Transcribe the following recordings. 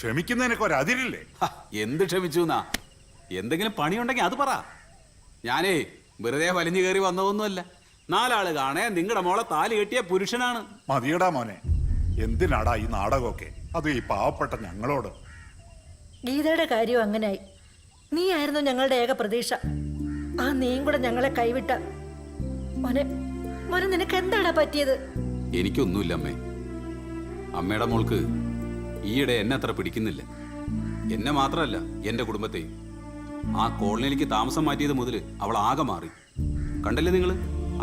ക്ഷമിക്കുന്നതിനൊക്കെ ഒരതിരില്ലേ? എന്ത് ക്ഷമിച്ചു എന്നാ? എന്തെങ്കിലും പണിയുണ്ടെങ്കിൽ അത് പറ. ഞാനേ വെറുതെ വലിഞ്ഞു കയറി വന്നതൊന്നുമല്ല. 4 ആള് കാണേ നിങ്ങളുടെ മോളെ താലി കെട്ടിയ പുരുഷനാണ്. മതിയടാ മോനെ, എന്തിനാടാ ഈ നാടകമൊക്കെ? അത് ഈ പാവപ്പെട്ട ഞങ്ങളോട്. ഗീതയുടെ കാര്യം അങ്ങനായി. നീ ആയിരുന്നു ഞങ്ങളുടെ ഏക പ്രതീക്ഷ. ആ നീയും കൂടെ ഞങ്ങളെ കൈവിട്ട. മോനെ മോനെ നിനക്ക് എന്താടാ പറ്റിയത്? എനിക്കൊന്നുമില്ല അമ്മേ. അമ്മയുടെ മോൾക്ക് ഈയിടെ എന്നെ അത്ര പിടിക്കുന്നില്ല. എന്നെ മാത്രമല്ല, എന്റെ കുടുംബത്തെയും. ആ കോളനിയിലേക്ക് താമസം മാറ്റിയത് മുതൽ അവൾ ആകെ മാറി. കണ്ടല്ലേ നിങ്ങൾ?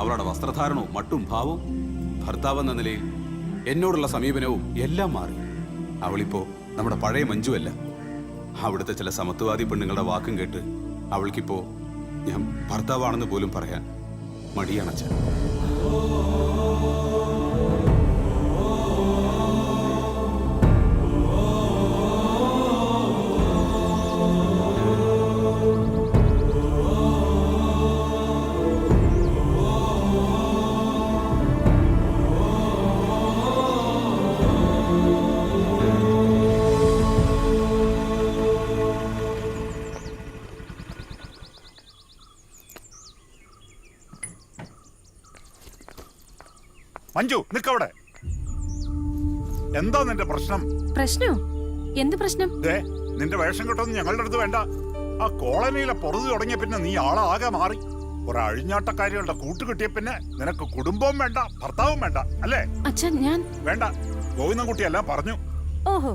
അവളുടെ വസ്ത്രധാരണവും മട്ടും ഭാവവും, ഭർത്താവ് എന്ന നിലയിൽ എന്നോടുള്ള സമീപനവും എല്ലാം മാറി. അവളിപ്പോ നമ്മുടെ പഴയ മഞ്ജുവല്ല. അവിടുത്തെ ചില സമത്വവാദി പെണ്ണുങ്ങളുടെ വാക്കും കേട്ട് അവൾക്കിപ്പോ ഞാൻ ഭർത്താവാണെന്ന് പോലും പറയാൻ മടിയാണച്ച. മഞ്ജു, നിക്കവിടെ. എന്താ നിന്റെ പ്രശ്നം? പ്രശ്നോ? എന്ത് പ്രശ്നം? നിന്റെ വേഷം കിട്ടൊന്നും ഞങ്ങളുടെ അടുത്ത് വേണ്ട. ആ കോളനിയിലെ പൊറുതി തുടങ്ങിയ പിന്നെ നീ ആളാകെ മാറി. ഒരു അഴിഞ്ഞാട്ടക്കാരികളുടെ കൂട്ട് കിട്ടിയ പിന്നെ നിനക്ക് കുടുംബവും വേണ്ട, ഭർത്താവും വേണ്ട, അല്ലേ? അച്ഛൻ ഞാൻ വേണ്ട, ഗോവിന്ദൻകുട്ടിയെല്ലാം പറഞ്ഞു. ഓഹോ,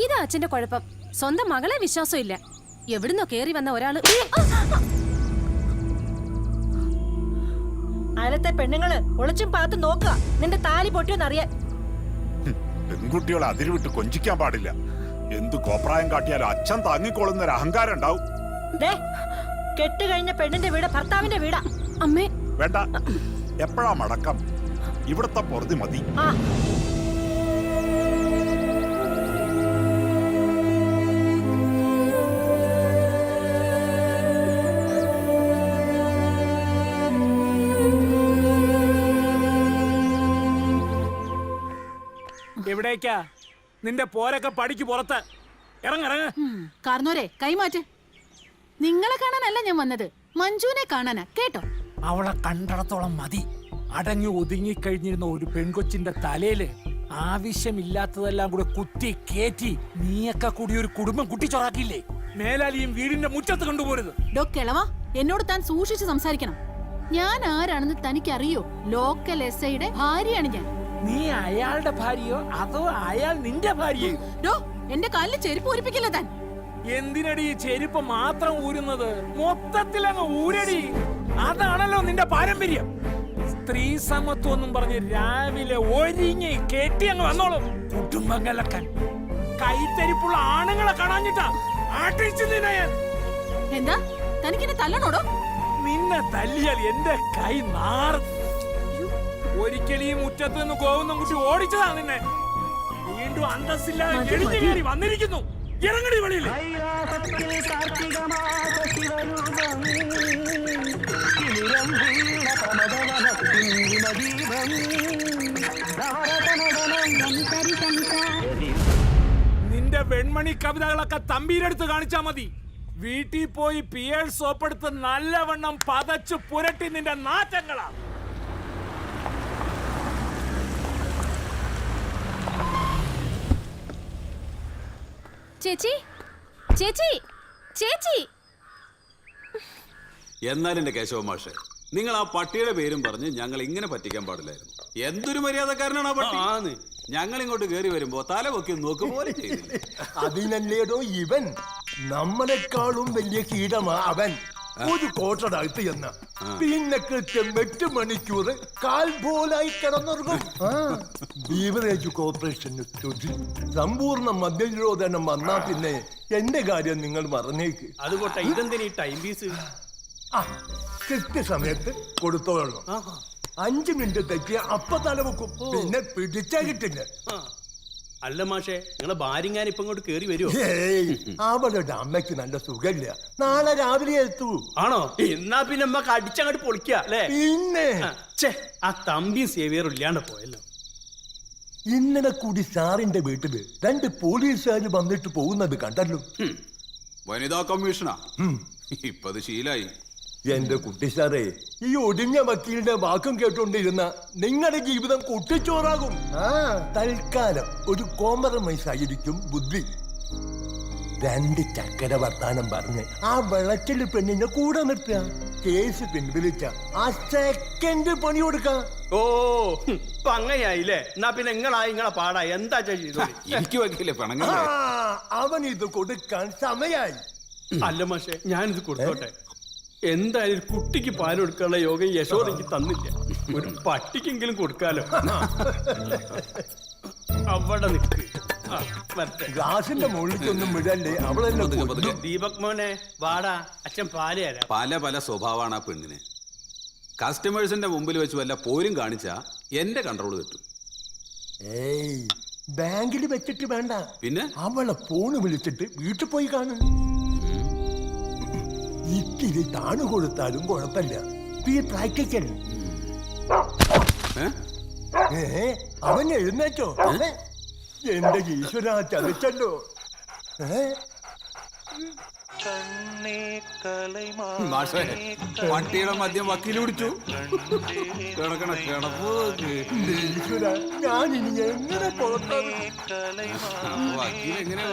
ഇതാ അച്ഛന്റെ കുഴപ്പം. സ്വന്തം മകളെ വിശ്വാസം ഇല്ല. എവിടുന്നോ കേറി വന്ന ഒരാള്. അയലത്തെ പെണ്ണുങ്ങള് ഒളിച്ചും പാത്ത് നോക്കുക നിന്റെ താലി പൊട്ടിയോന്നറിയാൻ. പെൺകുട്ടികളെ അതിരുവിട്ട് കൊഞ്ചിക്കാൻ പാടില്ല. എന്ത് കോപ്രായം കാട്ടിയാലും അച്ഛൻ താങ്ങിക്കൊള്ളുന്ന ഒരു അഹങ്കാരം ഉണ്ടാവും. കെട്ടുകഴിഞ്ഞ പെണ്ണിന്റെ വീട് ഭർത്താവിന്റെ വീടാ. അമ്മേ വേണ്ട, എപ്പോഴാ മടക്കം? ഇവിടത്തെ പൊറുതി മതി. എവിടേക്കാ? നിന്റെ പോരൊക്കെ പടിക്ക് പുറത്ത്. ഇറങ്ങിറങ്ങ. കാർന്നോരെ കൈമാറ്റ്. നിങ്ങളെ കാണാനല്ല ഞാൻ വന്നത്, മഞ്ജുവിനെ കാണാനാ. കേട്ടോ? അവളെ കണ്ടിടത്തോളം മതി. അടങ്ങി ഒതുങ്ങിക്കഴിഞ്ഞിരുന്ന ഒരു പെൺകൊച്ചിന്റെ തലയില് ആവശ്യമില്ലാത്തതെല്ലാം കൂടെ കുത്തി കേറ്റി നീയൊക്കെ കൂടി ഒരു കുടുംബം കുട്ടിച്ചോറാക്കിയില്ലേ? മേലാലിയും വീടിന്റെ മുറ്റത്ത് കൊണ്ടുപോരുത്. ഡോ കിളവ, എന്നോട് താൻ സൂക്ഷിച്ച് സംസാരിക്കണം. ഞാൻ ആരാണെന്ന് തനിക്കറിയോ? ലോക്കൽ SIയുടെ ഭാര്യയാണ് ഞാൻ. നീ അയാളുടെ ഭാര്യയോ അതോ അയാൾ നിന്റെ ഭാര്യയോ? ഡോ, എന്റെ കാലിൽ ചെരുപ്പ് ഊരിപ്പിക്കില്ല താൻ. എന്തിനടി ചെരുപ്പ് മാത്രം ഊരുന്നത്? മൊത്തത്തിൽ അങ്ങ് ഊരടി. അതാണല്ലോ നിന്റെ പാരമ്പര്യം. സ്ത്രീ സമത്വം എന്നും പറഞ്ഞ് രാവിലെ ഒരുങ്ങി കെട്ടി അങ്ങ് വന്നോളും. കുടുംബം കലക്കാൻ കൈത്തരിപ്പുള്ള ആണുങ്ങളെ കാണാഞ്ഞിട്ടാ ആട്ടിച്ചു നിന്നെ ഞാൻ. എന്താ തനിക്കെന്നെ തല്ലണോടോ? നിന്നെ തല്ലിയാൽ എന്റെ കൈ നാറും. ഒരിക്കലും ഈ മുറ്റത്ത് നിന്ന് ഗോവിന്ദൻകുട്ടി ഓടിച്ചതാ നിന്നെ. വീണ്ടും അന്തസ്സില്ലാതെ എഴുതി കയറി വന്നിരിക്കുന്നു. ഇറങ്ങടി വെളിയിൽ. നിന്റെ വെൺമണി കവിതകളൊക്കെ തമ്പീരെടുത്ത് കാണിച്ചാ മതി. വീട്ടിൽ പോയി പിയേൾ സോപ്പെടുത്ത് നല്ലവണ്ണം പതച്ചു പുരട്ടി നിന്റെ നാറ്റങ്ങളാ. ചേച്ചി, ചേച്ചി, ചേച്ചി. എന്നാലും എന്റെ കേശവ മാഷെ, നിങ്ങൾ ആ പട്ടിയുടെ പേരും പറഞ്ഞ് ഞങ്ങൾ ഇങ്ങനെ പറ്റിക്കാൻ പാടില്ലായിരുന്നു. എന്തൊരു മര്യാദക്കാരനാണ് ആ പട്ടി. ഞങ്ങൾ ഇങ്ങോട്ട് കയറി വരുമ്പോ തലപൊക്കി നോക്കും പോലെ ചെയ്തില്ല. അതിനല്ലേടോ ഇവൻ നമ്മളെക്കാളും വലിയ കീടമാ അവൻ. ഒരു കോട്ടടകത്ത് എന്ന പിന്നെ കൃത്യം 8 മണിക്കൂർ കാൽ പോലായി കിടന്നുറങ്ങും. ബീവറേജ് കോർപ്പറേഷന് സമ്പൂർണ്ണ മദ്യനിരോധനം വന്നാ പിന്നെ എന്റെ കാര്യം നിങ്ങൾ മറന്നേക്ക്. അതുകൊട്ടെ ഇതെന്തിനീ ടൈം പീസ്? കൃത്യസമയത്ത് കൊടുത്തോളണം. 5 മിനിറ്റ് തെറ്റിയ അപ്പ തലവെക്കും. പിന്നെ പിടിച്ചാ കിട്ടില്ല. അല്ല മാഷേ, നിങ്ങളെ ഭാര്യങ്ങാൻ ഇപ്പൊ ഇങ്ങോട്ട് കേറി വരുമോ? അവളുടെ അമ്മയ്ക്ക് നല്ല സുഖമില്ല. നാളെ രാവിലെ എത്തൂ. ആണോ? എന്നാ പിന്നെ അമ്മക്ക് അടിച്ചങ്ങോട്ട് പൊളിക്ക അല്ലേ? പിന്നെ ആ തമ്പിയും സേവിയറും ഇല്ലാണ്ട് പോയല്ലോ. ഇന്നലെ കൂടി സാറിന്റെ വീട്ടില് 2 പോലീസുകാർ വന്നിട്ട് പോകുന്നത് കണ്ടല്ലോ. വനിതാ കമ്മീഷനാ ഇപ്പത് ശീലായി. എന്റെ കുട്ടി സാറേ, ഈ ഒടിഞ്ഞ വക്കീലിന്റെ വാക്കും കേട്ടോണ്ടിരുന്ന നിങ്ങളുടെ ജീവിതം കുട്ടിച്ചോറാകും. തൽക്കാലം ഒരു കോംപ്രമൈസ് ആയിരിക്കും ബുദ്ധി. 2 ചക്കര വർത്താനം പറഞ്ഞ് ആ വെളച്ചില് പെണ്ണിനെ കൂടെ നിർത്തുക. കേസ് പിൻവലിച്ച ആ സെക്കൻഡ് പണി കൊടുക്കാം. ഓ ഇപ്പൊ അങ്ങനെയായില്ലേ? എന്നാ പിന്നെ നിങ്ങളെ പാടാ എന്താ ചെയ്തു? എനിക്ക് വയ്ക്കില്ലേ പിണങ്ങല്ലേ? അവൻ ഇത് കൊടുക്കാൻ സമയായി. അല്ല മാഷെ, ഞാനിത് കൊടുത്തോട്ടെ. എന്തായാലും ഒരു കുട്ടിക്ക് പാൽ കൊടുക്കാനുള്ള യോഗം യശോദ എനിക്ക് തന്നില്ല. ഒരു പട്ടിക്കെങ്കിലും കൊടുക്കാലോ. അവിടെ നിൽക്ക്. ഗ്ലാസിന്റെ മുകളിലേക്കൊന്നും വിടല്ലേ, അവളെന്നെ കൊല്ലും. ദീപക് മോനെ വാടാ, അച്ഛൻ പാല് തരാം. പല സ്വഭാവമാണ് ആ പെണ്ണിന്. കസ്റ്റമേഴ്സിന്റെ മുമ്പിൽ വെച്ച് വല്ല പോരും കാണിച്ചാ എന്റെ കൺട്രോൾ തെറ്റും. ഏയ്, ബാങ്കിൽ വെച്ചിട്ട് വേണ്ട, പിന്നെ അവളെ ഫോണ് വിളിച്ചിട്ട് വീട്ടിൽ പോയി കാണും. ഇത്തിരി താണു കൊടുത്താലും കുഴപ്പമില്ല. പ്രാക്ടിക്കൽ. അവൻ എഴുന്നേറ്റോ? എന്റെ ഈശ്വര, ചതിച്ചല്ലോ. മാഷേ, പട്ടിയുടെ മദ്യം വക്കീൽ പിടിച്ചു. കിടക്കണ കിടപ്പ് ഈശ്വര, ഞാൻ ഇനി എങ്ങനെ പുറത്തു? വക്കീൽ എങ്ങനെയാ